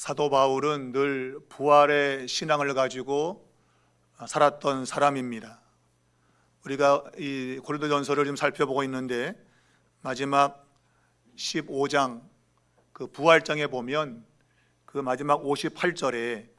사도 바울은 늘 부활의 신앙을 가지고 살았던 사람입니다. 우리가 이 고린도전서를 좀 살펴보고 있는데 마지막 15장 그 부활장에 보면 그 마지막 58절에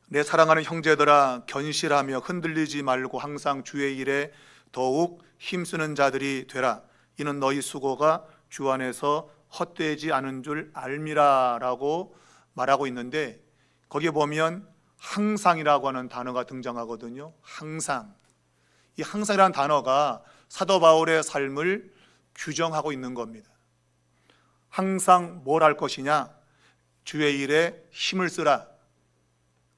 내 사랑하는 형제들아 견실하며 흔들리지 말고 항상 주의 일에 더욱 힘쓰는 자들이 되라. 이는 너희 수고가 주 안에서 헛되지 않은 줄 알미라 라고 말하고 있는데, 거기에 보면 항상이라고 하는 단어가 등장하거든요. 항상. 이 항상이라는 단어가 사도 바울의 삶을 규정하고 있는 겁니다. 항상 뭘 할 것이냐? 주의 일에 힘을 쓰라.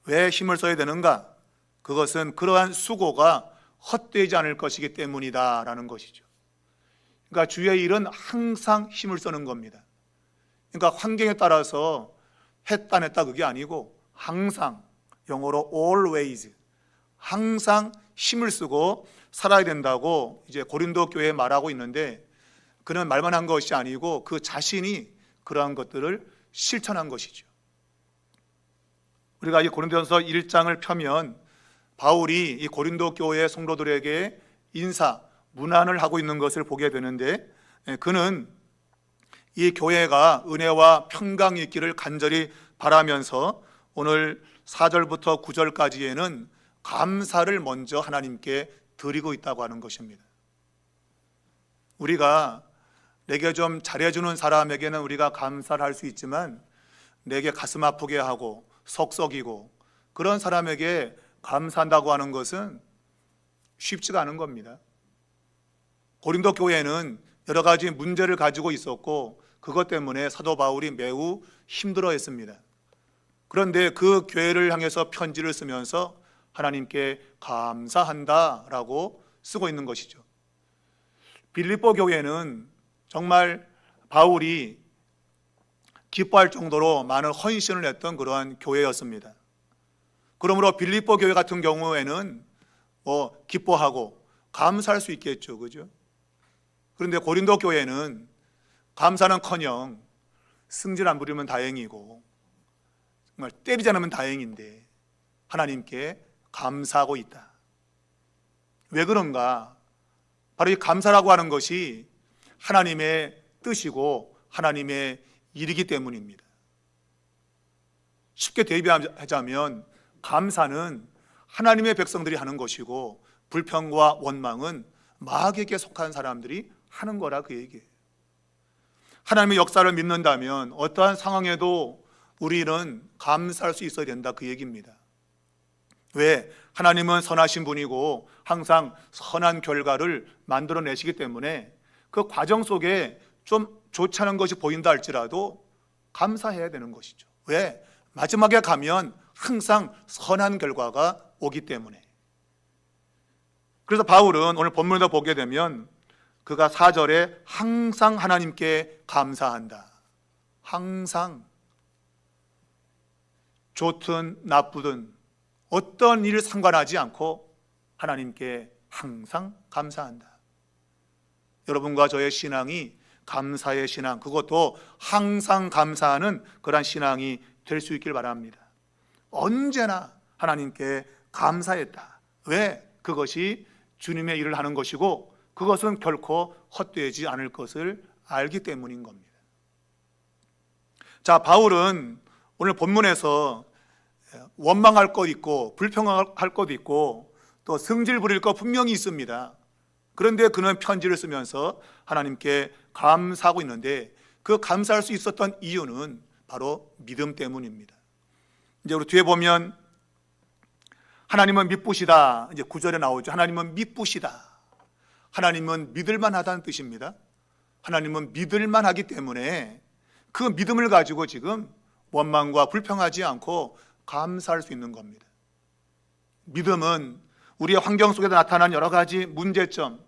왜 힘을 써야 되는가? 그것은 그러한 수고가 헛되지 않을 것이기 때문이다 라는 것이죠. 그러니까 주의 일은 항상 힘을 쓰는 겁니다. 그러니까 환경에 따라서 했다 안 했다 그게 아니고 항상, 영어로 always, 항상 힘을 쓰고 살아야 된다고 이제 고린도 교회에 말하고 있는데, 그는 말만 한 것이 아니고 그 자신이 그러한 것들을 실천한 것이죠. 우리가 이 고린도전서 1장을 펴면 바울이 이 고린도 교회 성도들에게 인사, 문안을 하고 있는 것을 보게 되는데, 그는 이 교회가 은혜와 평강이 있기를 간절히 바라면서 오늘 4절부터 9절까지에는 감사를 먼저 하나님께 드리고 있다고 하는 것입니다. 우리가 내게 좀 잘해주는 사람에게는 우리가 감사를 할 수 있지만, 내게 가슴 아프게 하고 속썩이고 그런 사람에게 감사한다고 하는 것은 쉽지가 않은 겁니다. 고린도 교회는 여러 가지 문제를 가지고 있었고 그것 때문에 사도 바울이 매우 힘들어했습니다. 그런데 그 교회를 향해서 편지를 쓰면서 하나님께 감사한다라고 쓰고 있는 것이죠. 빌립보 교회는 정말 바울이 기뻐할 정도로 많은 헌신을 했던 그러한 교회였습니다. 그러므로 빌립보 교회 같은 경우에는 기뻐하고 감사할 수 있겠죠, 그죠? 그런데 고린도 교회는 감사는커녕 승질 안 부리면 다행이고 정말 때리지 않으면 다행인데 하나님께 감사하고 있다. 왜 그런가? 바로 이 감사라고 하는 것이 하나님의 뜻이고 하나님의 일이기 때문입니다. 쉽게 대비하자면 감사는 하나님의 백성들이 하는 것이고 불평과 원망은 마귀에게 속한 사람들이 하는 거라 그 얘기예요. 하나님의 역사를 믿는다면 어떠한 상황에도 우리는 감사할 수 있어야 된다 그 얘기입니다. 왜? 하나님은 선하신 분이고 항상 선한 결과를 만들어내시기 때문에 그 과정 속에 좀 좋지 않은 것이 보인다 할지라도 감사해야 되는 것이죠. 왜? 마지막에 가면 항상 선한 결과가 오기 때문에. 그래서 바울은 오늘 본문에도 보게 되면 그가 4절에 항상 하나님께 감사한다. 항상 좋든 나쁘든 어떤 일을 상관하지 않고 하나님께 항상 감사한다. 여러분과 저의 신앙이 감사의 신앙, 그것도 항상 감사하는 그런 신앙이 될 수 있길 바랍니다. 언제나 하나님께 감사했다. 왜? 그것이 주님의 일을 하는 것이고 그것은 결코 헛되지 않을 것을 알기 때문인 겁니다. 자, 바울은 오늘 본문에서 원망할 것 있고 불평할 것 있고 또 승질 부릴 것 분명히 있습니다. 그런데 그는 편지를 쓰면서 하나님께 감사하고 있는데 그 감사할 수 있었던 이유는 바로 믿음 때문입니다. 이제 우리 뒤에 보면 하나님은 미쁘시다. 이제 9절에 나오죠. 하나님은 미쁘시다. 하나님은 믿을만하다는 뜻입니다. 하나님은 믿을만하기 때문에 그 믿음을 가지고 지금 원망과 불평하지 않고 감사할 수 있는 겁니다. 믿음은 우리의 환경 속에서 나타난 여러 가지 문제점,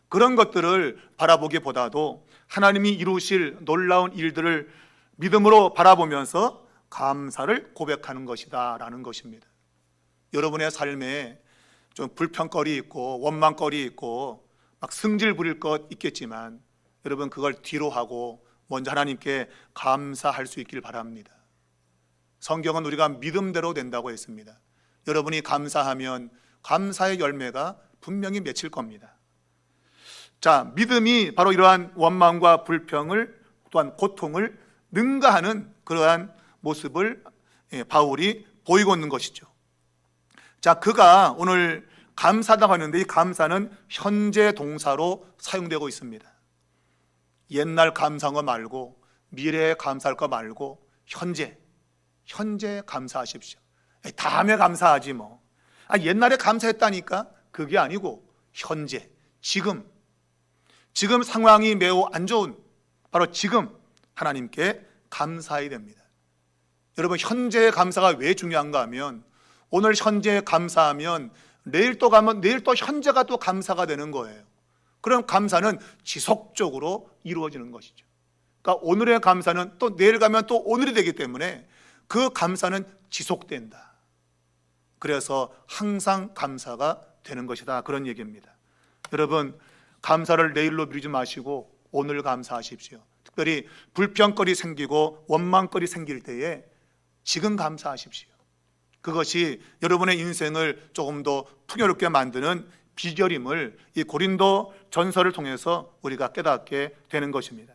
그런 것들을 바라보기보다도 하나님이 이루실 놀라운 일들을 믿음으로 바라보면서 감사를 고백하는 것이다 라는 것입니다. 여러분의 삶에 좀 불평거리 있고 원망거리 있고 막 승질 부릴 것 있겠지만 여러분 그걸 뒤로 하고 먼저 하나님께 감사할 수 있길 바랍니다. 성경은 우리가 믿음대로 된다고 했습니다. 여러분이 감사하면 감사의 열매가 분명히 맺힐 겁니다. 자, 믿음이 바로 이러한 원망과 불평을 또한 고통을 능가하는 그러한 모습을 바울이 보이고 있는 것이죠. 자, 그가 오늘 감사하다고 하는데 이 감사는 현재 동사로 사용되고 있습니다. 옛날 감사한 거 말고 미래에 감사할 거 말고 현재 감사하십시오. 다음에 감사하지 뭐. 옛날에 감사했다니까? 그게 아니고 현재, 지금 상황이 매우 안 좋은 바로 지금 하나님께 감사해야 됩니다. 여러분, 현재의 감사가 왜 중요한가 하면 오늘 현재에 감사하면 내일 또 가면 내일 또 현재가 또 감사가 되는 거예요. 그럼 감사는 지속적으로 이루어지는 것이죠. 그러니까 오늘의 감사는 또 내일 가면 또 오늘이 되기 때문에 그 감사는 지속된다. 그래서 항상 감사가 되는 것이다, 그런 얘기입니다. 여러분, 감사를 내일로 미루지 마시고 오늘 감사하십시오. 특별히 불평거리 생기고 원망거리 생길 때에 지금 감사하십시오. 그것이 여러분의 인생을 조금 더 풍요롭게 만드는 비결임을 이 고린도 전서를 통해서 우리가 깨닫게 되는 것입니다.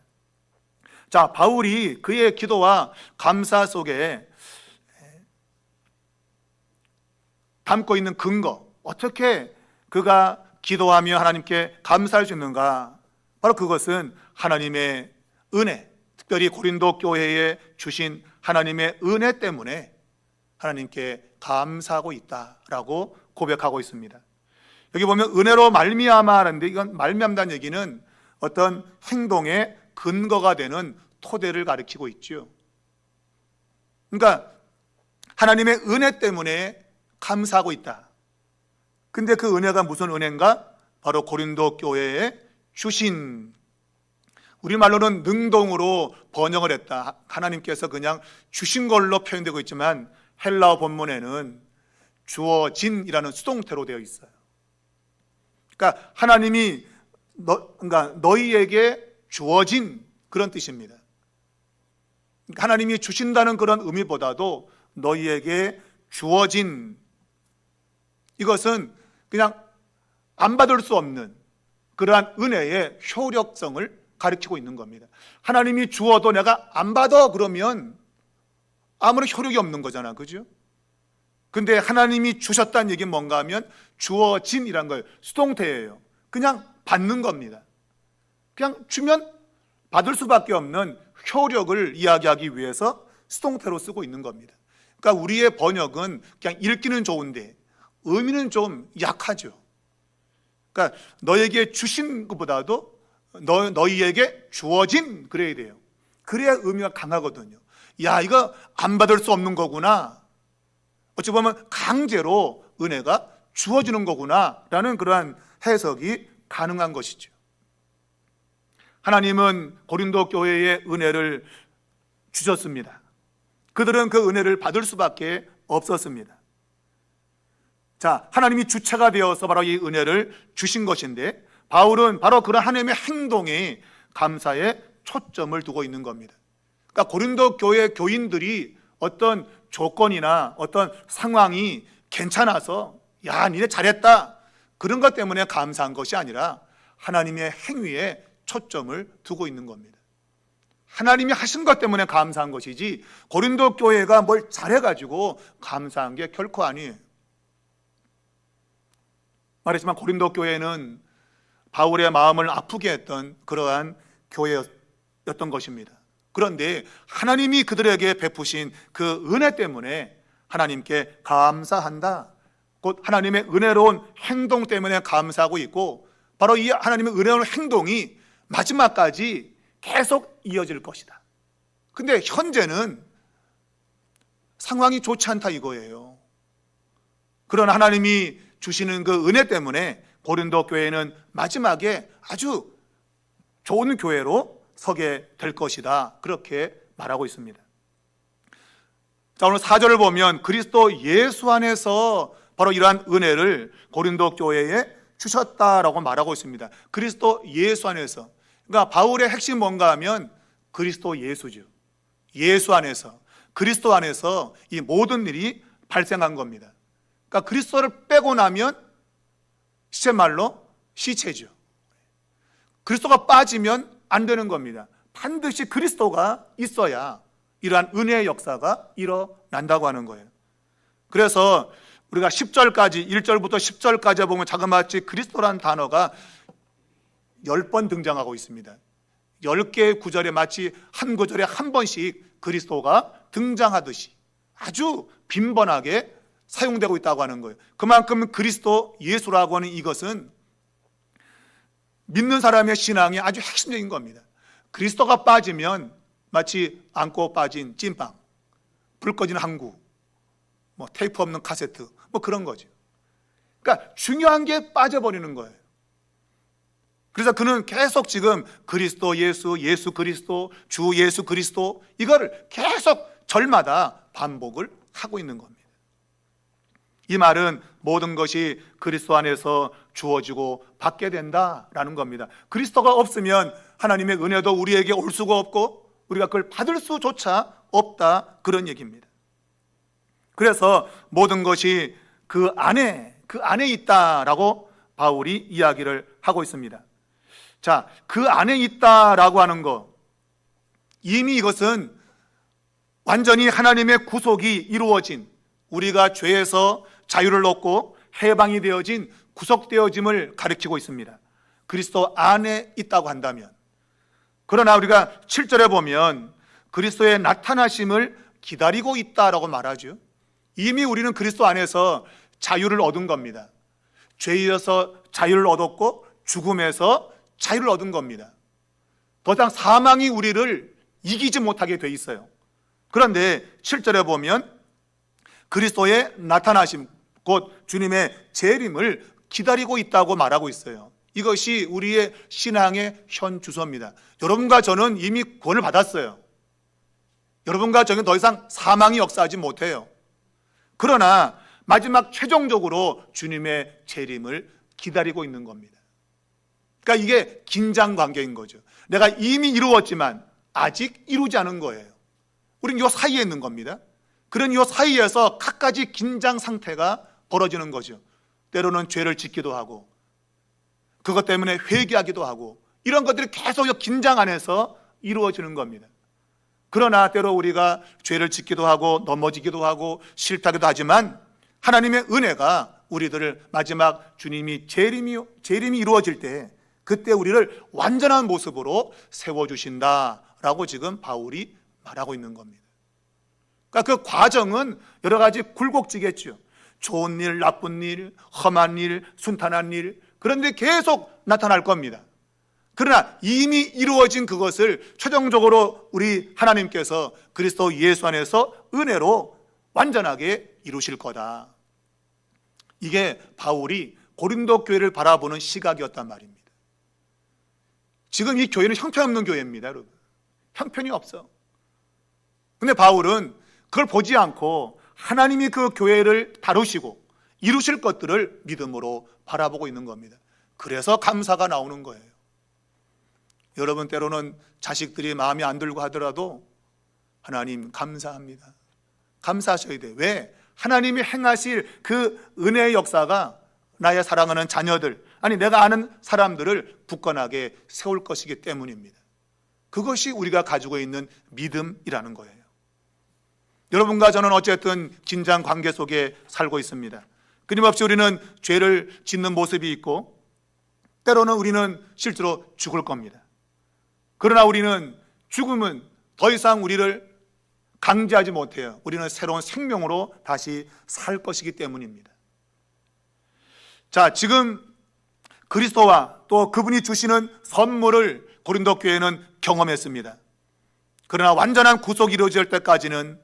자, 바울이 그의 기도와 감사 속에 담고 있는 근거, 어떻게 그가 기도하며 하나님께 감사할 수 있는가? 바로 그것은 하나님의 은혜, 특별히 고린도 교회에 주신 하나님의 은혜 때문에 하나님께 감사하고 있다라고 고백하고 있습니다. 여기 보면 은혜로 말미암아 하는데, 이건 말미암다는 얘기는 어떤 행동의 근거가 되는 토대를 가리키고 있죠. 그러니까 하나님의 은혜 때문에 감사하고 있다. 근데 그 은혜가 무슨 은혜인가? 바로 고린도 교회에 주신, 우리말로는 능동으로 번역을 했다. 하나님께서 그냥 주신 걸로 표현되고 있지만 헬라어 본문에는 주어진이라는 수동태로 되어 있어요. 그러니까 하나님이 너희에게 주어진 그런 뜻입니다. 하나님이 주신다는 그런 의미보다도 너희에게 주어진, 이것은 그냥 안 받을 수 없는 그러한 은혜의 효력성을 가리키고 있는 겁니다. 하나님이 주어도 내가 안 받아 그러면 아무런 효력이 없는 거잖아, 그죠? 근데 하나님이 주셨다는 얘기는 뭔가 하면 주어진이란 거예요. 수동태예요. 그냥 받는 겁니다. 그냥 주면 받을 수밖에 없는 효력을 이야기하기 위해서 수동태로 쓰고 있는 겁니다. 그러니까 우리의 번역은 그냥 읽기는 좋은데 의미는 좀 약하죠. 그러니까 너에게 주신 것보다도 너희에게 주어진 그래야 돼요. 그래야 의미가 강하거든요. 야, 이거 안 받을 수 없는 거구나. 어찌 보면 강제로 은혜가 주어지는 거구나 라는 그러한 해석이 가능한 것이죠. 하나님은 고린도 교회에 은혜를 주셨습니다. 그들은 그 은혜를 받을 수밖에 없었습니다. 자, 하나님이 주체가 되어서 바로 이 은혜를 주신 것인데, 바울은 바로 그런 하나님의 행동에 감사에 초점을 두고 있는 겁니다. 그러니까 고린도 교회 교인들이 어떤 조건이나 어떤 상황이 괜찮아서 야, 니네 잘했다, 그런 것 때문에 감사한 것이 아니라 하나님의 행위에 초점을 두고 있는 겁니다. 하나님이 하신 것 때문에 감사한 것이지 고린도 교회가 뭘 잘해가지고 감사한 게 결코 아니에요. 말했지만 고린도 교회는 바울의 마음을 아프게 했던 그러한 교회였던 것입니다. 그런데 하나님이 그들에게 베푸신 그 은혜 때문에 하나님께 감사한다. 곧 하나님의 은혜로운 행동 때문에 감사하고 있고, 바로 이 하나님의 은혜로운 행동이 마지막까지 계속 이어질 것이다. 근데 현재는 상황이 좋지 않다 이거예요. 그러나 하나님이 주시는 그 은혜 때문에 고린도 교회는 마지막에 아주 좋은 교회로 서게 될 것이다, 그렇게 말하고 있습니다. 자, 오늘 4절을 보면 그리스도 예수 안에서 바로 이러한 은혜를 고린도 교회에 주셨다라고 말하고 있습니다. 그리스도 예수 안에서. 그러니까 바울의 핵심 뭔가 하면 그리스도 예수죠. 예수 안에서. 그리스도 안에서 이 모든 일이 발생한 겁니다. 그러니까 그리스도를 빼고 나면 시체말로 시체죠. 그리스도가 빠지면 안 되는 겁니다. 반드시 그리스도가 있어야 이러한 은혜의 역사가 일어난다고 하는 거예요. 그래서 우리가 10절까지 1절부터 10절까지 보면 자그마치 그리스도라는 단어가 10번 등장하고 있습니다. 10개의 구절에 마치 한 구절에 한 번씩 그리스도가 등장하듯이 아주 빈번하게 사용되고 있다고 하는 거예요. 그만큼 그리스도 예수라고 하는 이것은 믿는 사람의 신앙이 아주 핵심적인 겁니다. 그리스도가 빠지면 마치 안고 빠진 찐빵, 불 꺼진 항구, 테이프 없는 카세트, 그런 거죠. 그러니까 중요한 게 빠져버리는 거예요. 그래서 그는 계속 지금 그리스도 예수, 예수 그리스도, 주 예수 그리스도 이거를 계속 절마다 반복을 하고 있는 겁니다. 이 말은 모든 것이 그리스도 안에서 주어지고 받게 된다라는 겁니다. 그리스도가 없으면 하나님의 은혜도 우리에게 올 수가 없고 우리가 그걸 받을 수조차 없다, 그런 얘기입니다. 그래서 모든 것이 그 안에 있다라고 바울이 이야기를 하고 있습니다. 자, 그 안에 있다라고 하는 거, 이미 이것은 완전히 하나님의 구속이 이루어진, 우리가 죄에서 자유를 얻고 해방이 되어진 구속되어짐을 가리키고 있습니다. 그리스도 안에 있다고 한다면. 그러나 우리가 7절에 보면 그리스도의 나타나심을 기다리고 있다라고 말하죠. 이미 우리는 그리스도 안에서 자유를 얻은 겁니다. 죄에서 자유를 얻었고 죽음에서 자유를 얻은 겁니다. 더 이상 사망이 우리를 이기지 못하게 돼 있어요. 그런데 7절에 보면 그리스도의 나타나심, 곧 주님의 재림을 기다리고 있다고 말하고 있어요. 이것이 우리의 신앙의 현 주소입니다. 여러분과 저는 이미 구원을 받았어요. 여러분과 저는 더 이상 사망이 역사하지 못해요. 그러나 마지막 최종적으로 주님의 재림을 기다리고 있는 겁니다. 그러니까 이게 긴장 관계인 거죠. 내가 이미 이루었지만 아직 이루지 않은 거예요. 우리는 이 사이에 있는 겁니다. 그런 이 사이에서 갖가지 긴장 상태가 벌어지는 거죠. 때로는 죄를 짓기도 하고 그것 때문에 회개하기도 하고 이런 것들이 계속 긴장 안에서 이루어지는 겁니다. 그러나 때로 우리가 죄를 짓기도 하고 넘어지기도 하고 실패하기도 하지만 하나님의 은혜가 우리들을 마지막 주님이 재림이 이루어질 때 그때 우리를 완전한 모습으로 세워주신다라고 지금 바울이 말하고 있는 겁니다. 그러니까 그 과정은 여러 가지 굴곡지겠죠. 좋은 일, 나쁜 일, 험한 일, 순탄한 일, 그런데 계속 나타날 겁니다. 그러나 이미 이루어진 그것을 최종적으로 우리 하나님께서 그리스도 예수 안에서 은혜로 완전하게 이루실 거다. 이게 바울이 고린도 교회를 바라보는 시각이었단 말입니다. 지금 이 교회는 형편없는 교회입니다, 여러분. 형편이 없어. 근데 바울은 그걸 보지 않고 하나님이 그 교회를 다루시고 이루실 것들을 믿음으로 바라보고 있는 겁니다. 그래서 감사가 나오는 거예요. 여러분, 때로는 자식들이 마음에 안 들고 하더라도 하나님 감사합니다. 감사하셔야 돼요. 왜? 하나님이 행하실 그 은혜의 역사가 나의 사랑하는 자녀들, 아니 내가 아는 사람들을 굳건하게 세울 것이기 때문입니다. 그것이 우리가 가지고 있는 믿음이라는 거예요. 여러분과 저는 어쨌든 긴장 관계 속에 살고 있습니다. 끊임없이 우리는 죄를 짓는 모습이 있고 때로는 우리는 실제로 죽을 겁니다. 그러나 우리는 죽음은 더 이상 우리를 강제하지 못해요. 우리는 새로운 생명으로 다시 살 것이기 때문입니다. 자, 지금 그리스도와 또 그분이 주시는 선물을 고린도 교회는 경험했습니다. 그러나 완전한 구속이 이루어질 때까지는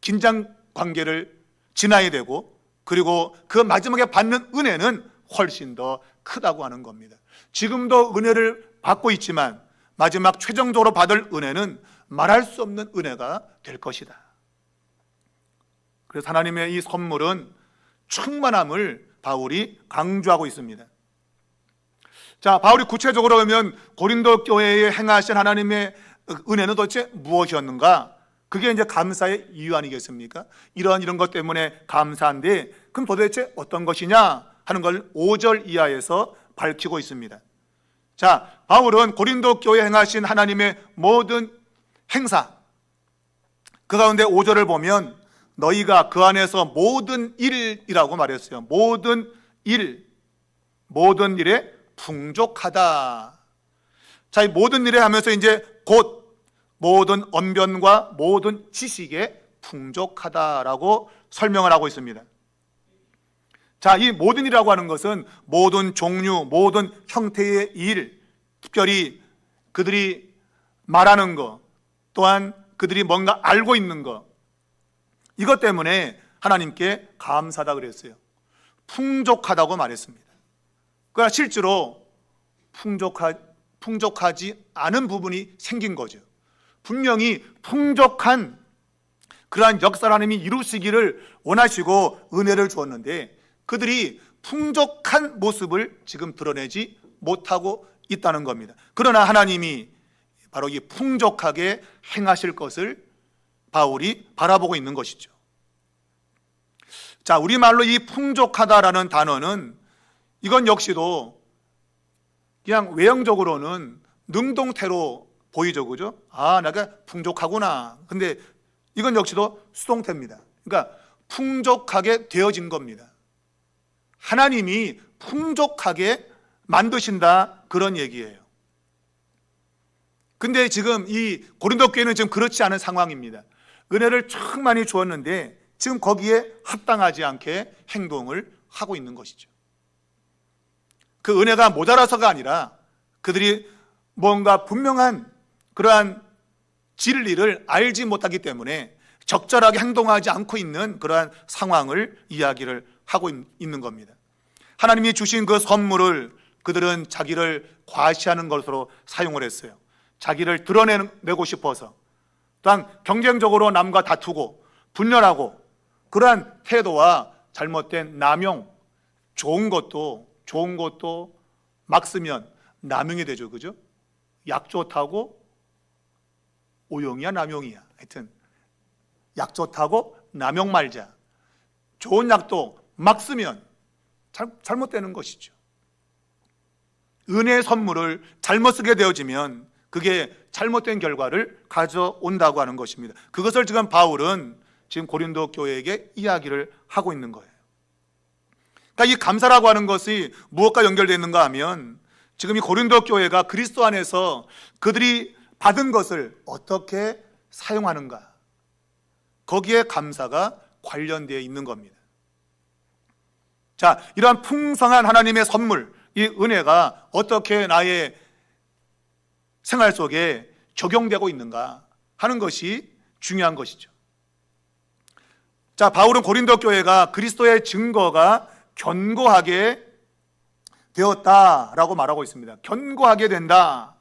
긴장 관계를 지나야 되고 그리고 그 마지막에 받는 은혜는 훨씬 더 크다고 하는 겁니다. 지금도 은혜를 받고 있지만 마지막 최종적으로 받을 은혜는 말할 수 없는 은혜가 될 것이다. 그래서 하나님의 이 선물은 충만함을 바울이 강조하고 있습니다. 자, 바울이 구체적으로 보면 고린도 교회에 행하신 하나님의 은혜는 도대체 무엇이었는가? 그게 이제 감사의 이유 아니겠습니까? 이런 것 때문에 감사한데, 그럼 도대체 어떤 것이냐 하는 걸 5절 이하에서 밝히고 있습니다. 자, 바울은 고린도 교회에 행하신 하나님의 모든 행사, 그 가운데 5절을 보면 너희가 그 안에서 모든 일이라고 말했어요. 모든 일에 풍족하다. 자, 이 모든 일에 하면서 이제 곧 모든 언변과 모든 지식에 풍족하다라고 설명을 하고 있습니다. 자, 이 모든 일이라고 하는 것은 모든 종류, 모든 형태의 일, 특별히 그들이 말하는 것, 또한 그들이 뭔가 알고 있는 것, 이것 때문에 하나님께 감사하다 그랬어요. 풍족하다고 말했습니다. 그러나 실제로 풍족하지 않은 부분이 생긴 거죠. 분명히 풍족한 그러한 역사를 하나님이 이루시기를 원하시고 은혜를 주었는데, 그들이 풍족한 모습을 지금 드러내지 못하고 있다는 겁니다. 그러나 하나님이 바로 이 풍족하게 행하실 것을 바울이 바라보고 있는 것이죠. 자, 우리말로 이 풍족하다라는 단어는 이건 역시도 그냥 외형적으로는 능동태로 보이죠, 그죠? 아, 내가 풍족하구나. 근데 이건 역시도 수동태입니다. 그러니까 풍족하게 되어진 겁니다. 하나님이 풍족하게 만드신다, 그런 얘기예요. 근데 지금 이 고린도 교회는 지금 그렇지 않은 상황입니다. 은혜를 참 많이 주었는데 지금 거기에 합당하지 않게 행동을 하고 있는 것이죠. 그 은혜가 모자라서가 아니라 그들이 뭔가 분명한 그러한 진리를 알지 못하기 때문에 적절하게 행동하지 않고 있는 그러한 상황을 이야기를 하고 있는 겁니다. 하나님이 주신 그 선물을 그들은 자기를 과시하는 것으로 사용을 했어요. 자기를 드러내고 싶어서, 또한 경쟁적으로 남과 다투고 분열하고, 그러한 태도와 잘못된 남용, 좋은 것도 막 쓰면 남용이 되죠, 그죠? 약 좋다고 오용이야 남용이야, 하여튼 약 좋다고 남용 말자. 좋은 약도 막 쓰면 잘못되는 것이죠. 은혜의 선물을 잘못 쓰게 되어지면 그게 잘못된 결과를 가져온다고 하는 것입니다. 그것을 지금 바울은 지금 고린도 교회에게 이야기를 하고 있는 거예요. 그러니까 이 감사라고 하는 것이 무엇과 연결되어 있는가 하면, 지금 이 고린도 교회가 그리스도 안에서 그들이 받은 것을 어떻게 사용하는가, 거기에 감사가 관련되어 있는 겁니다. 자, 이러한 풍성한 하나님의 선물, 이 은혜가 어떻게 나의 생활 속에 적용되고 있는가 하는 것이 중요한 것이죠. 자, 바울은 고린도 교회가 그리스도의 증거가 견고하게 되었다라고 말하고 있습니다. 견고하게 된다.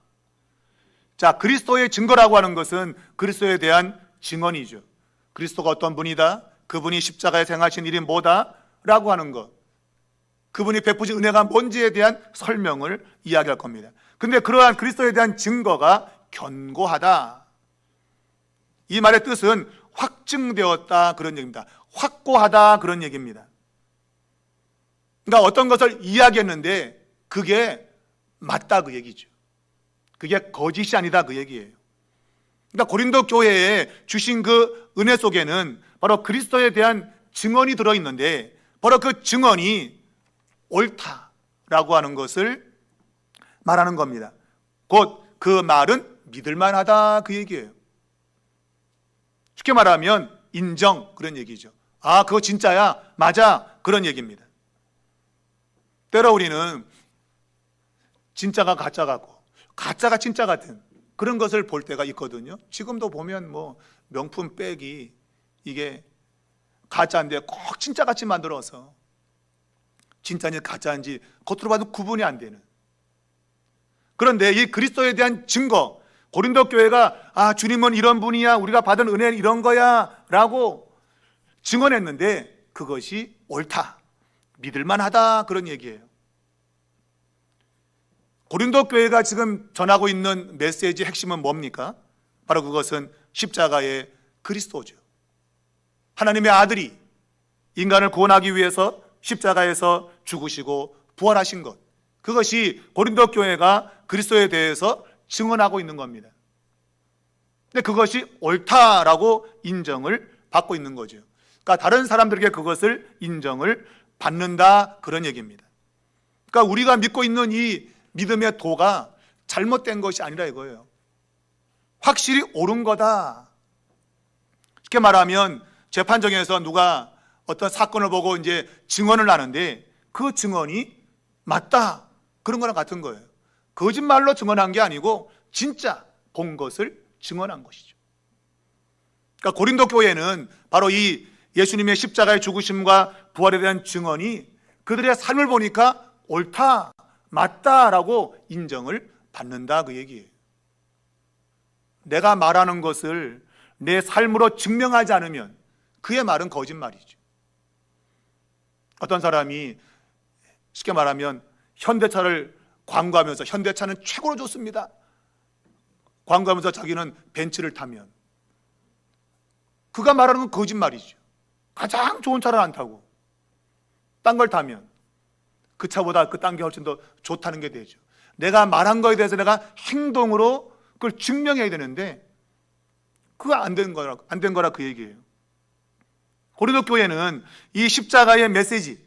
자, 그리스도의 증거라고 하는 것은 그리스도에 대한 증언이죠. 그리스도가 어떤 분이다, 그분이 십자가에 행하신 일이 뭐다 라고 하는 것, 그분이 베푸신 은혜가 뭔지에 대한 설명을 이야기할 겁니다. 근데 그러한 그리스도에 대한 증거가 견고하다, 이 말의 뜻은 확증되었다, 그런 얘기입니다. 확고하다, 그런 얘기입니다. 그러니까 어떤 것을 이야기했는데 그게 맞다, 그 얘기죠. 그게 거짓이 아니다, 그 얘기예요. 그러니까 고린도 교회에 주신 그 은혜 속에는 바로 그리스도에 대한 증언이 들어있는데, 바로 그 증언이 옳다라고 하는 것을 말하는 겁니다. 곧 그 말은 믿을만하다, 그 얘기예요. 쉽게 말하면 인정, 그런 얘기죠. 아, 그거 진짜야, 맞아, 그런 얘기입니다. 때로 우리는 진짜가 가짜 같고 가짜가 진짜 같은 그런 것을 볼 때가 있거든요. 지금도 보면 뭐 명품 백이 이게 가짜인데 꼭 진짜같이 만들어서 진짜인지 가짜인지 겉으로 봐도 구분이 안 되는. 그런데 이 그리스도에 대한 증거, 고린도 교회가 아, 주님은 이런 분이야, 우리가 받은 은혜는 이런 거야 라고 증언했는데 그것이 옳다, 믿을만하다, 그런 얘기예요. 고린도 교회가 지금 전하고 있는 메시지의 핵심은 뭡니까? 바로 그것은 십자가의 그리스도죠. 하나님의 아들이 인간을 구원하기 위해서 십자가에서 죽으시고 부활하신 것, 그것이 고린도 교회가 그리스도에 대해서 증언하고 있는 겁니다. 근데 그것이 옳다라고 인정을 받고 있는 거죠. 그러니까 다른 사람들에게 그것을 인정을 받는다, 그런 얘기입니다. 그러니까 우리가 믿고 있는 이 믿음의 도가 잘못된 것이 아니라 이거예요. 확실히 옳은 거다. 쉽게 말하면 재판정에서 누가 어떤 사건을 보고 이제 증언을 하는데 그 증언이 맞다, 그런 거랑 같은 거예요. 거짓말로 증언한 게 아니고 진짜 본 것을 증언한 것이죠. 그러니까 고린도 교회는 바로 이 예수님의 십자가의 죽으심과 부활에 대한 증언이 그들의 삶을 보니까 옳다, 맞다라고 인정을 받는다, 그 얘기예요. 내가 말하는 것을 내 삶으로 증명하지 않으면 그의 말은 거짓말이죠. 어떤 사람이 쉽게 말하면 현대차를 광고하면서 현대차는 최고로 좋습니다, 광고하면서 자기는 벤츠를 타면 그가 말하는 건 거짓말이죠. 가장 좋은 차를 안 타고 딴 걸 타면 그 차보다 그 딴 게 훨씬 더 좋다는 게 되죠. 내가 말한 거에 대해서 내가 행동으로 그걸 증명해야 되는데 그거 안 된 거라 그 얘기예요. 고린도 교회는 이 십자가의 메시지,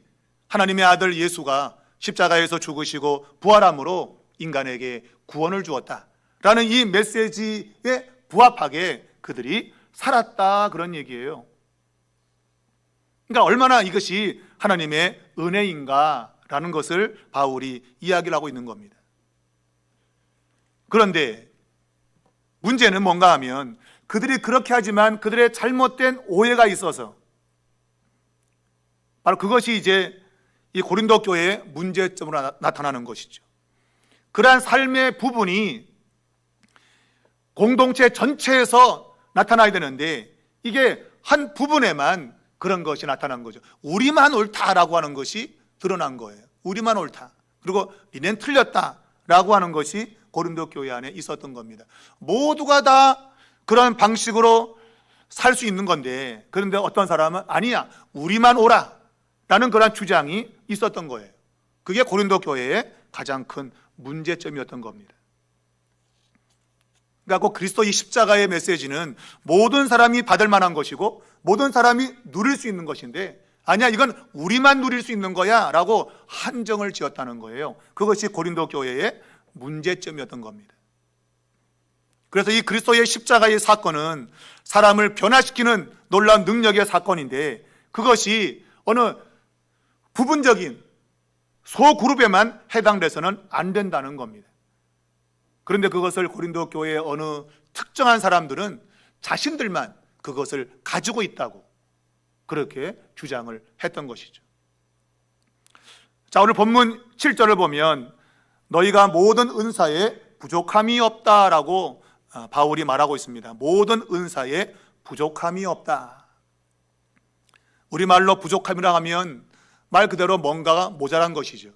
하나님의 아들 예수가 십자가에서 죽으시고 부활함으로 인간에게 구원을 주었다라는 이 메시지에 부합하게 그들이 살았다, 그런 얘기예요. 그러니까 얼마나 이것이 하나님의 은혜인가라는 것을 바울이 이야기를 하고 있는 겁니다. 그런데 문제는 뭔가 하면 그들이 그렇게 하지만 그들의 잘못된 오해가 있어서 바로 그것이 이제 이 고린도 교회의 문제점으로 나타나는 것이죠. 그러한 삶의 부분이 공동체 전체에서 나타나야 되는데 이게 한 부분에만 그런 것이 나타난 거죠. 우리만 옳다라고 하는 것이 드러난 거예요. 우리만 옳다, 그리고 니넨 틀렸다라고 하는 것이 고린도 교회 안에 있었던 겁니다. 모두가 다 그런 방식으로 살 수 있는 건데, 그런데 어떤 사람은 아니야, 우리만 옳아 라는 그런 주장이 있었던 거예요. 그게 고린도 교회의 가장 큰 문제점이었던 겁니다. 그러니까 그리스도 이 십자가의 메시지는 모든 사람이 받을 만한 것이고 모든 사람이 누릴 수 있는 것인데, 아니야, 이건 우리만 누릴 수 있는 거야 라고 한정을 지었다는 거예요. 그것이 고린도 교회의 문제점이었던 겁니다. 그래서 이 그리스도의 십자가의 사건은 사람을 변화시키는 놀라운 능력의 사건인데, 그것이 어느 부분적인 소그룹에만 해당돼서는 안 된다는 겁니다. 그런데 그것을 고린도 교회의 어느 특정한 사람들은 자신들만 그것을 가지고 있다고 그렇게 주장을 했던 것이죠. 자, 오늘 본문 7절을 보면 너희가 모든 은사에 부족함이 없다라고 바울이 말하고 있습니다. 모든 은사에 부족함이 없다. 우리말로 부족함이라 하면 말 그대로 뭔가가 모자란 것이죠.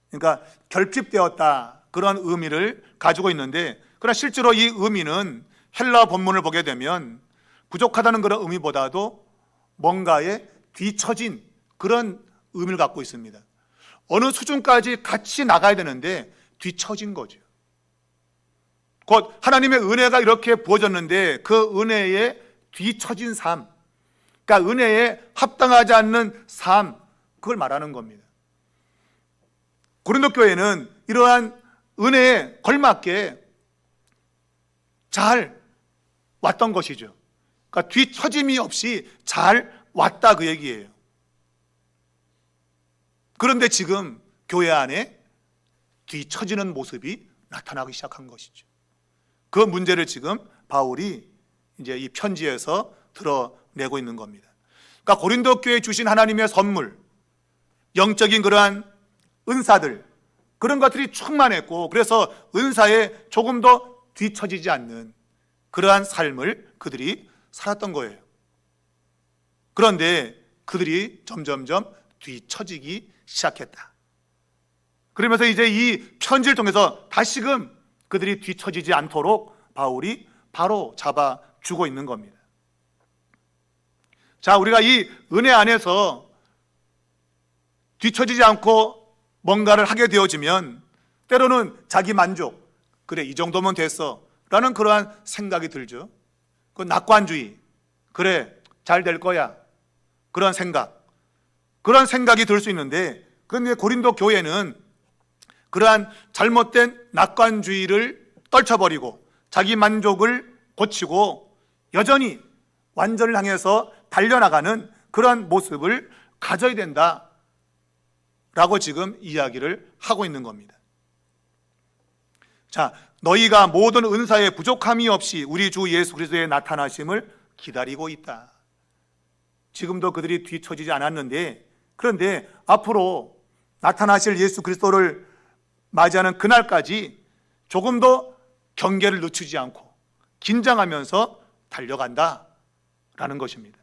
그러니까 결핍되었다, 그런 의미를 가지고 있는데, 그러나 실제로 이 의미는 헬라 본문을 보게 되면 부족하다는 그런 의미보다도 뭔가에 뒤처진 그런 의미를 갖고 있습니다. 어느 수준까지 같이 나가야 되는데 뒤처진 거죠. 곧 하나님의 은혜가 이렇게 부어졌는데 그 은혜에 뒤처진 삶, 그러니까 은혜에 합당하지 않는 삶, 그걸 말하는 겁니다. 고린도 교회는 이러한 은혜에 걸맞게 잘 왔던 것이죠. 그러니까 뒤처짐이 없이 잘 왔다, 그 얘기예요. 그런데 지금 교회 안에 뒤처지는 모습이 나타나기 시작한 것이죠. 그 문제를 지금 바울이 이제 이 편지에서 드러내고 있는 겁니다. 그러니까 고린도 교회에 주신 하나님의 선물, 영적인 그러한 은사들, 그런 것들이 충만했고, 그래서 은사에 조금 더 뒤처지지 않는 그러한 삶을 그들이 살았던 거예요. 그런데 그들이 점점점 뒤처지기 시작했다. 그러면서 이제 이 편지를 통해서 다시금 그들이 뒤처지지 않도록 바울이 바로 잡아주고 있는 겁니다. 자, 우리가 이 은혜 안에서 뒤처지지 않고 뭔가를 하게 되어지면 때로는 자기 만족, 그래 이 정도면 됐어 라는 그러한 생각이 들죠. 그 낙관주의, 그래 잘 될 거야, 그런 생각이 들 수 있는데, 그런데 고린도 교회는 그러한 잘못된 낙관주의를 떨쳐버리고 자기 만족을 고치고 여전히 완전을 향해서 달려나가는 그런 모습을 가져야 된다 라고 지금 이야기를 하고 있는 겁니다. 자, 너희가 모든 은사에 부족함이 없이 우리 주 예수 그리스도의 나타나심을 기다리고 있다. 지금도 그들이 뒤처지지 않았는데, 그런데 앞으로 나타나실 예수 그리스도를 맞이하는 그날까지 조금도 경계를 늦추지 않고 긴장하면서 달려간다 라는 것입니다.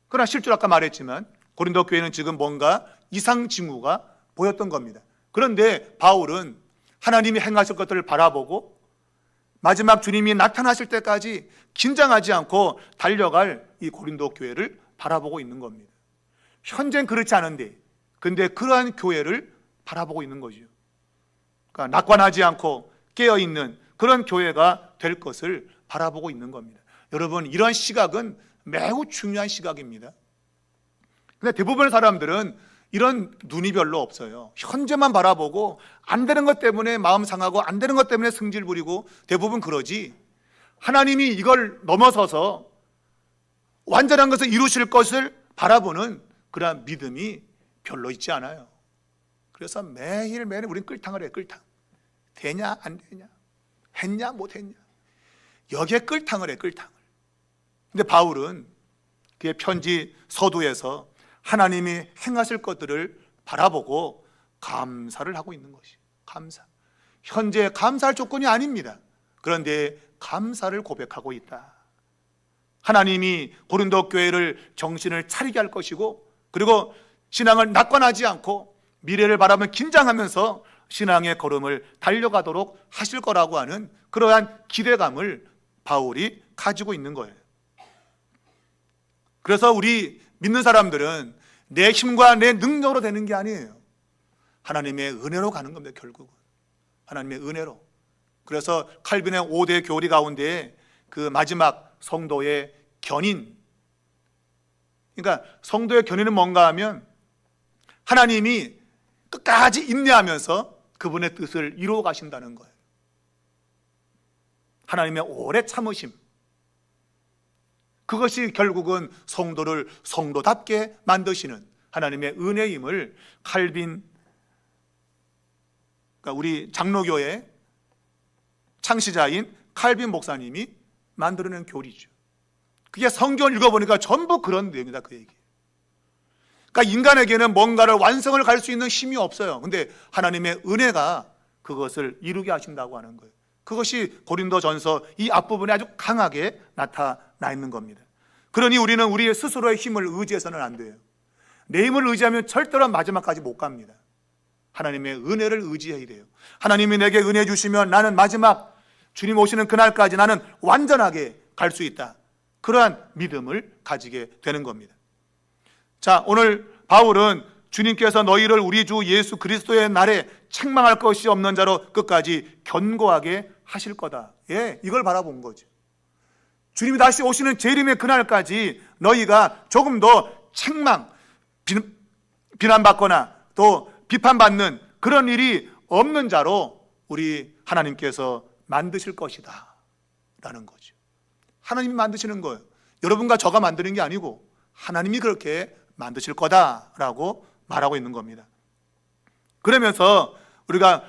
그러나 실제로 아까 말했지만 고린도 교회는 지금 뭔가 이상 징후가 보였던 겁니다. 그런데 바울은 하나님이 행하실 것들을 바라보고 마지막 주님이 나타나실 때까지 긴장하지 않고 달려갈 이 고린도 교회를 바라보고 있는 겁니다. 현재는 그렇지 않은데, 근데 그러한 교회를 바라보고 있는 거죠. 그러니까 낙관하지 않고 깨어있는 그런 교회가 될 것을 바라보고 있는 겁니다. 여러분, 이러한 시각은 매우 중요한 시각입니다. 근데 대부분의 사람들은 이런 눈이 별로 없어요. 현재만 바라보고 안 되는 것 때문에 마음 상하고 안 되는 것 때문에 승질 부리고 대부분 그러지, 하나님이 이걸 넘어서서 완전한 것을 이루실 것을 바라보는 그러한 믿음이 별로 있지 않아요. 그래서 매일매일 우린 끌탕을 해요. 끌탕. 되냐 안 되냐, 했냐 못 했냐, 여기에 끌탕을 해, 끌탕을. 근데 바울은 그의 편지 서두에서 하나님이 행하실 것들을 바라보고 감사를 하고 있는 것이, 감사. 현재 감사할 조건이 아닙니다. 그런데 감사를 고백하고 있다. 하나님이 고린도 교회를 정신을 차리게 할 것이고, 그리고 신앙을 낙관하지 않고 미래를 바라보며 긴장하면서 신앙의 걸음을 달려가도록 하실 거라고 하는 그러한 기대감을 바울이 가지고 있는 거예요. 그래서 우리 믿는 사람들은 내 힘과 내 능력으로 되는 게 아니에요. 하나님의 은혜로 가는 겁니다. 결국은 하나님의 은혜로. 그래서 칼빈의 5대 교리 가운데 그 마지막 성도의 견인, 그러니까 성도의 견인은 뭔가 하면 하나님이 끝까지 인내하면서 그분의 뜻을 이루어 가신다는 거예요. 하나님의 오래 참으심, 그것이 결국은 성도를 성도답게 만드시는 하나님의 은혜임을 칼빈, 그러니까 우리 장로교의 창시자인 칼빈 목사님이 만들어낸 교리죠. 그게 성경을 읽어보니까 전부 그런 내용이다, 그 얘기. 그러니까 인간에게는 뭔가를 완성을 갈 수 있는 힘이 없어요. 근데 하나님의 은혜가 그것을 이루게 하신다고 하는 거예요. 그것이 고린도전서 이 앞부분에 아주 강하게 나타나 있는 겁니다. 그러니 우리는 우리의 스스로의 힘을 의지해서는 안 돼요. 내 힘을 의지하면 절대로 마지막까지 못 갑니다. 하나님의 은혜를 의지해야 돼요. 하나님이 내게 은혜 주시면 나는 마지막 주님 오시는 그날까지 나는 완전하게 갈 수 있다. 그러한 믿음을 가지게 되는 겁니다. 자, 오늘 바울은 주님께서 너희를 우리 주 예수 그리스도의 날에 책망할 것이 없는 자로 끝까지 견고하게 하실 거다. 예, 이걸 바라본 거죠. 주님이 다시 오시는 재림의 그날까지 너희가 조금 더 책망, 비난받거나 또 비판받는 그런 일이 없는 자로 우리 하나님께서 만드실 것이다 라는 거죠. 하나님이 만드시는 거예요. 여러분과 저가 만드는 게 아니고 하나님이 그렇게 만드실 거다라고 말하고 있는 겁니다. 그러면서 우리가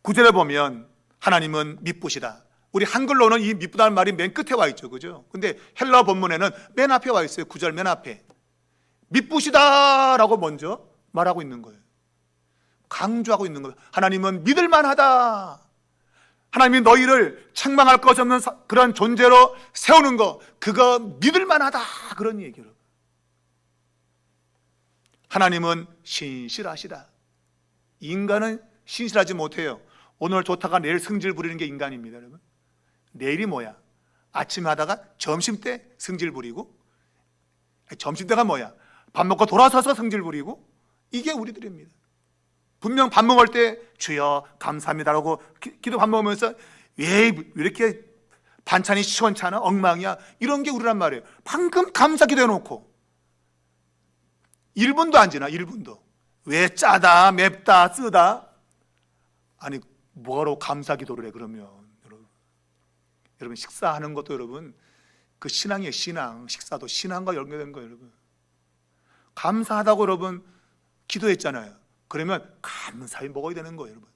9절에 보면 하나님은 미쁘시다. 우리 한글로는 이 미쁘다는 말이 맨 끝에 와 있죠, 그죠? 근데 헬라어 본문에는 맨 앞에 와 있어요. 9절 맨 앞에 미쁘시다라고 먼저 말하고 있는 거예요. 강조하고 있는 거예요. 하나님은 믿을 만하다. 하나님이 너희를 책망할 것이 없는 그런 존재로 세우는 거, 그거 믿을 만하다, 그런 얘기를. 하나님은 신실하시다. 인간은 신실하지 못해요. 오늘 좋다가 내일 승질 부리는 게 인간입니다, 여러분. 내일이 뭐야? 아침에 하다가 점심 때 승질 부리고 점심때가 뭐야? 밥 먹고 돌아서서 성질 부리고? 이게 우리들입니다. 분명 밥 먹을 때 주여 감사합니다라고 기도 밥 먹으면서 왜 이렇게 반찬이 시원찮아? 엉망이야? 이런 게 우리란 말이에요. 방금 감사 기도해놓고 1분도 안 지나. 1분도. 왜 짜다 맵다 쓰다? 아니 뭐하러 감사 기도를 해 그러면. 여러분 식사하는 것도 여러분 그 신앙이에요. 신앙. 식사도 신앙과 연결된 거예요. 여러분 감사하다고 여러분 기도했잖아요. 그러면 감사히 먹어야 되는 거예요. 여러분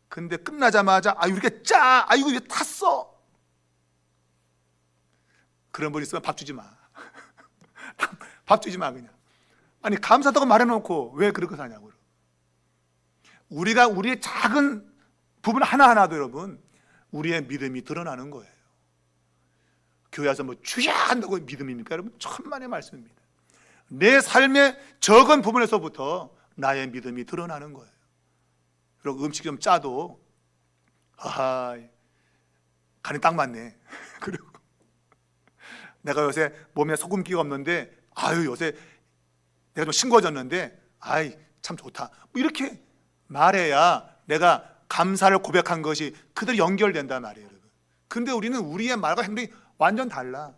근데 끝나자마자 아유 이렇게 짜 아이고 왜 탔어? 그런 분 있으면 밥 주지 마. 밥 주지 마 그냥. 아니 감사하다고 말해놓고 왜 그렇게 사냐고. 우리가 우리의 작은 부분 하나하나도 여러분 우리의 믿음이 드러나는 거예요. 교회 와서 뭐 주야 한다고 믿음입니까? 여러분 천만의 말씀입니다. 내 삶의 적은 부분에서부터 나의 믿음이 드러나는 거예요. 그리고 음식 좀 짜도 아하 간이 딱 맞네. 그리고 내가 요새 몸에 소금기가 없는데 아유 요새 내가 좀 싱거워졌는데 아이 참 좋다 뭐 이렇게 말해야 내가 감사를 고백한 것이 그대로 연결된단 말이에요. 여러분 근데 우리는 우리의 말과 행동이 완전 달라.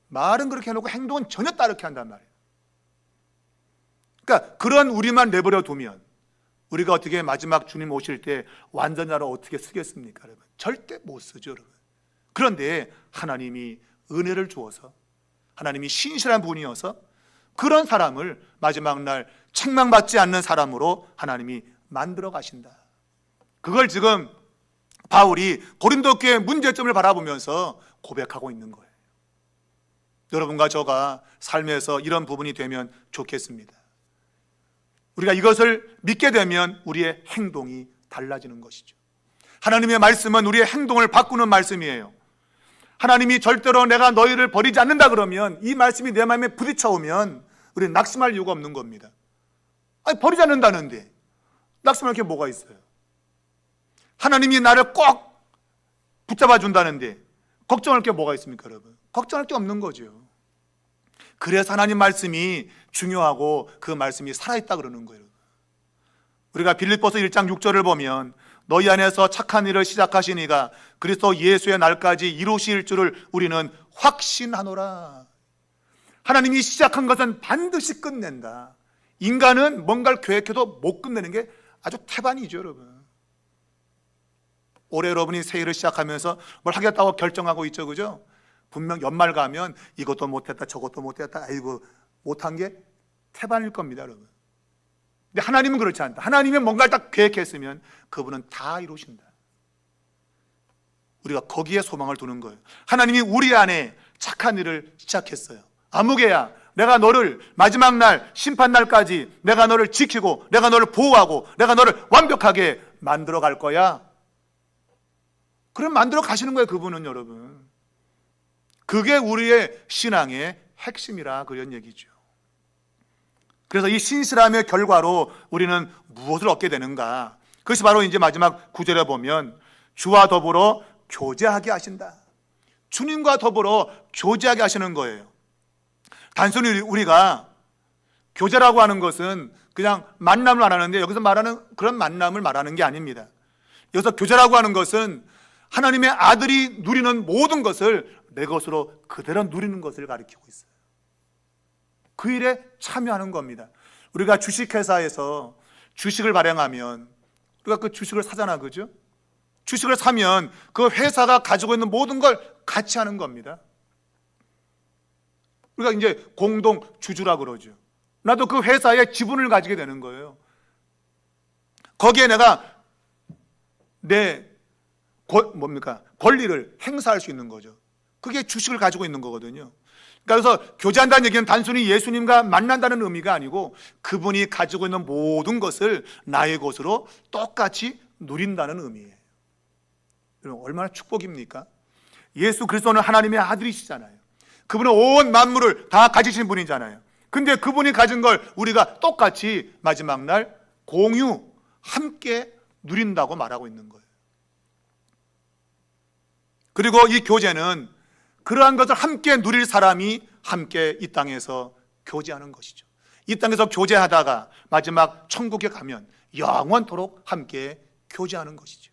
말은 그렇게 해놓고 행동은 전혀 다르게 한단 말이에요. 그러니까 그런 우리만 내버려 두면 우리가 어떻게 마지막 주님 오실 때 완전자로 어떻게 쓰겠습니까? 여러분 절대 못 쓰죠. 여러분 그런데 하나님이 은혜를 주어서 하나님이 신실한 분이어서 그런 사람을 마지막 날 책망받지 않는 사람으로 하나님이 만들어 가신다. 그걸 지금 바울이 고린도 교회의 문제점을 바라보면서 고백하고 있는 거예요. 여러분과 저가 삶에서 이런 부분이 되면 좋겠습니다. 우리가 이것을 믿게 되면 우리의 행동이 달라지는 것이죠. 하나님의 말씀은 우리의 행동을 바꾸는 말씀이에요. 하나님이 절대로 내가 너희를 버리지 않는다 그러면 이 말씀이 내 마음에 부딪혀오면 우리는 낙심할 이유가 없는 겁니다. 아니 버리지 않는다는데 낙심할 게 뭐가 있어요? 하나님이 나를 꼭 붙잡아 준다는데 걱정할 게 뭐가 있습니까 여러분? 걱정할 게 없는 거죠. 그래서 하나님 말씀이 중요하고 그 말씀이 살아있다 그러는 거예요. 우리가 빌립보서 1장 6절을 보면 너희 안에서 착한 일을 시작하신 이가 그리스도 예수의 날까지 이루실 줄을 우리는 확신하노라. 하나님이 시작한 것은 반드시 끝낸다. 인간은 뭔가를 계획해도 못 끝내는 게 아주 태반이죠 여러분. 올해 여러분이 새해를 시작하면서 뭘 하겠다고 결정하고 있죠 그죠? 분명 연말 가면 이것도 못했다 저것도 못했다 아이고 못한 게 태반일 겁니다 여러분. 근데 하나님은 그렇지 않다. 하나님은 뭔가를 딱 계획했으면 그분은 다 이루신다. 우리가 거기에 소망을 두는 거예요. 하나님이 우리 안에 착한 일을 시작했어요. 아무개야 내가 너를 마지막 날 심판날까지 내가 너를 지키고 내가 너를 보호하고 내가 너를 완벽하게 만들어 갈 거야. 그럼 만들어 가시는 거예요 그분은 여러분. 그게 우리의 신앙의 핵심이라 그런 얘기죠. 그래서 이 신실함의 결과로 우리는 무엇을 얻게 되는가? 그것이 바로 이제 마지막 9절에 보면 주와 더불어 교제하게 하신다. 주님과 더불어 교제하게 하시는 거예요. 단순히 우리가 교제라고 하는 것은 그냥 만남을 말하는데 여기서 말하는 그런 만남을 말하는 게 아닙니다. 여기서 교제라고 하는 것은 하나님의 아들이 누리는 모든 것을 내 것으로 그대로 누리는 것을 가리키고 있어요. 그 일에 참여하는 겁니다. 우리가 주식회사에서 주식을 발행하면 우리가 그 주식을 사잖아 그죠? 주식을 사면 그 회사가 가지고 있는 모든 걸 같이 하는 겁니다. 우리가 이제 공동 주주라 그러죠. 나도 그 회사의 지분을 가지게 되는 거예요. 거기에 내가 내 권리를 행사할 수 있는 거죠. 그게 주식을 가지고 있는 거거든요. 그래서 교제한다는 얘기는 단순히 예수님과 만난다는 의미가 아니고 그분이 가지고 있는 모든 것을 나의 것으로 똑같이 누린다는 의미예요. 여러분 얼마나 축복입니까? 예수 그리스도는 하나님의 아들이시잖아요. 그분은 온 만물을 다 가지신 분이잖아요. 근데 그분이 가진 걸 우리가 똑같이 마지막 날 공유 함께 누린다고 말하고 있는 거예요. 그리고 이 교제는 그러한 것을 함께 누릴 사람이 함께 이 땅에서 교제하는 것이죠. 이 땅에서 교제하다가 마지막 천국에 가면 영원토록 함께 교제하는 것이죠.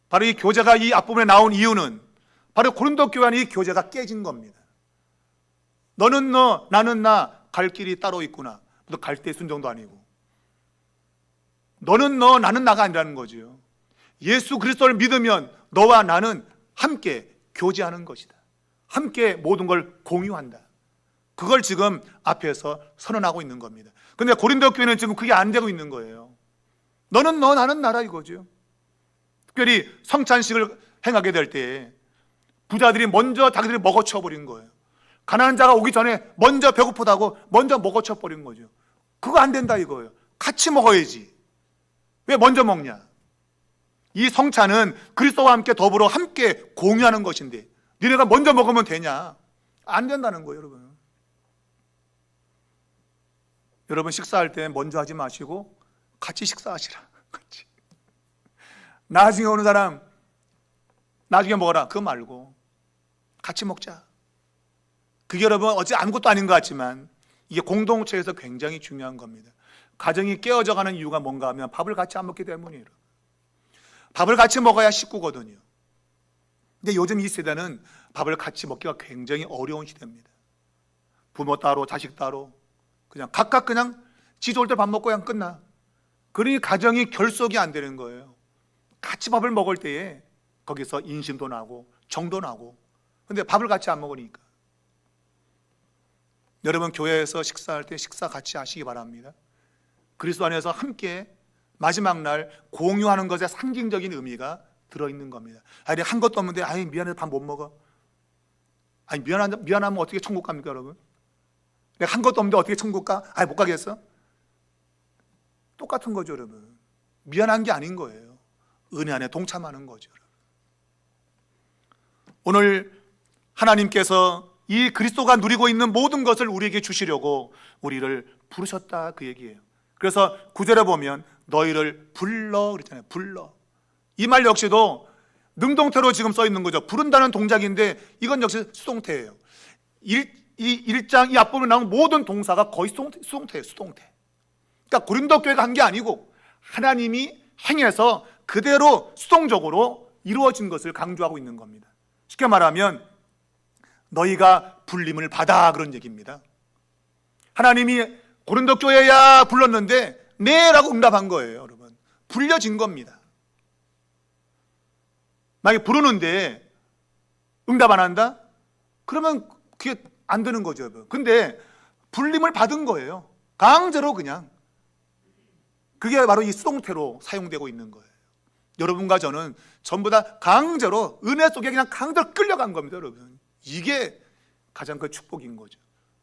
바로 이 교제가 이 앞부분에 나온 이유는 바로 고린도 교회 안에 이 교제가 깨진 겁니다. 너는 너, 나는 나, 갈 길이 따로 있구나. 너 갈 때 순종도 아니고. 너는 너, 나는 나가 아니라는 거죠. 예수 그리스도를 믿으면 너와 나는 함께 교제하는 것이다. 함께 모든 걸 공유한다. 그걸 지금 앞에서 선언하고 있는 겁니다. 그런데 고린도 교회는 지금 그게 안 되고 있는 거예요. 너는 너, 나는 나라 이거죠. 특별히 성찬식을 행하게 될 때 부자들이 먼저 자기들이 먹어쳐 버린 거예요. 가난한 자가 오기 전에 먼저 배고프다고 먼저 먹어쳐 버린 거죠. 그거 안 된다 이거예요. 같이 먹어야지. 왜 먼저 먹냐? 이 성찬은 그리스도와 함께 더불어 함께 공유하는 것인데 너네가 먼저 먹으면 되냐? 안 된다는 거예요, 여러분. 여러분 식사할 때 먼저 하지 마시고 같이 식사하시라. 같이. 나중에 오는 사람 나중에 먹어라. 그거 말고 같이 먹자. 그게 여러분 어째 아무것도 아닌 것 같지만 이게 공동체에서 굉장히 중요한 겁니다. 가정이 깨어져 가는 이유가 뭔가 하면 밥을 같이 안 먹기 때문이에요. 밥을 같이 먹어야 식구거든요. 근데 요즘 이 세대는 밥을 같이 먹기가 굉장히 어려운 시대입니다. 부모 따로 자식 따로 그냥 각각 그냥 지 좋을 때 밥 먹고 그냥 끝나. 그러니 가정이 결속이 안 되는 거예요. 같이 밥을 먹을 때에 거기서 인심도 나고 정도 나고. 근데 밥을 같이 안 먹으니까. 여러분 교회에서 식사할 때 식사 같이 하시기 바랍니다. 그리스도 안에서 함께 마지막 날 공유하는 것에 상징적인 의미가 들어있는 겁니다. 아니 한 것도 없는데 아니 미안해서 밥 못 먹어. 아니 미안하면 어떻게 천국 갑니까 여러분? 내가 한 것도 없는데 어떻게 천국 가? 아니 못 가겠어? 똑같은 거죠 여러분. 미안한 게 아닌 거예요. 은혜 안에 동참하는 거죠. 오늘 하나님께서 이 그리스도가 누리고 있는 모든 것을 우리에게 주시려고 우리를 부르셨다 그 얘기예요. 그래서 9절에 보면 너희를 불러 그랬잖아요. 불러. 이 말 역시도 능동태로 지금 써 있는 거죠. 부른다는 동작인데 이건 역시 수동태예요. 이 1장 이 앞부분에 나온 모든 동사가 거의 수동태예요. 수동태. 그러니까 고린도 교회가 한 게 아니고 하나님이 행해서 그대로 수동적으로 이루어진 것을 강조하고 있는 겁니다. 쉽게 말하면 너희가 불림을 받아 그런 얘기입니다. 하나님이 고린도 교회야 불렀는데 네 라고 응답한 거예요. 여러분 불려진 겁니다. 만약에 부르는데 응답 안 한다? 그러면 그게 안 되는 거죠. 여러분. 근데 불림을 받은 거예요. 강제로 그냥. 그게 바로 이 수동태로 사용되고 있는 거예요. 여러분과 저는 전부 다 강제로 은혜 속에 그냥 강제로 끌려간 겁니다. 여러분 이게 가장 큰 축복인 거죠.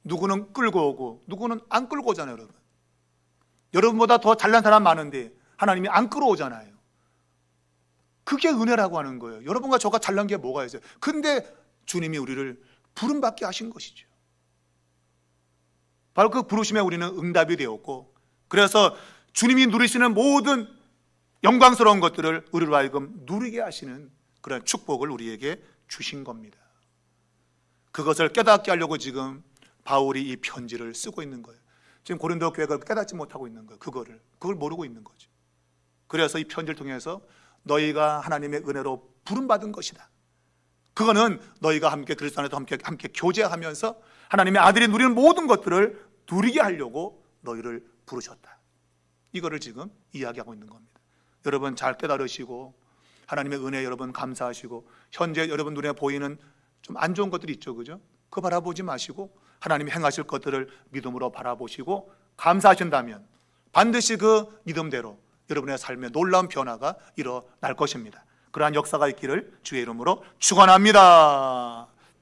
누구는 끌고 오고 누구는 안 끌고 오잖아요. 여러분 여러분보다 더 잘난 사람 많은데 하나님이 안 끌어오잖아요. 그게 은혜라고 하는 거예요. 여러분과 저가 잘난 게 뭐가 있어요? 근데 주님이 우리를 부름받게 하신 것이죠. 바로 그 부르심에 우리는 응답이 되었고 그래서 주님이 누리시는 모든 영광스러운 것들을 우리로 하여금 누리게 하시는 그런 축복을 우리에게 주신 겁니다. 그것을 깨닫게 하려고 지금 바울이 이 편지를 쓰고 있는 거예요. 지금 고린도 교회가 깨닫지 못하고 있는 거예요. 그걸 모르고 있는 거죠. 그래서 이 편지를 통해서 너희가 하나님의 은혜로 부름받은 것이다. 그거는 너희가 함께 그리스도 안에서 함께 교제하면서 하나님의 아들이 누리는 모든 것들을 누리게 하려고 너희를 부르셨다. 이거를 지금 이야기하고 있는 겁니다. 여러분 잘 깨달으시고 하나님의 은혜 여러분 감사하시고 현재 여러분 눈에 보이는 좀 안 좋은 것들이 있죠. 그죠? 그거 바라보지 마시고 하나님이 행하실 것들을 믿음으로 바라보시고 감사하신다면 반드시 그 믿음대로 여러분의 삶에 놀라운 변화가 일어날 것입니다. 그러한 역사가 있기를 주의 이름으로 축원합니다.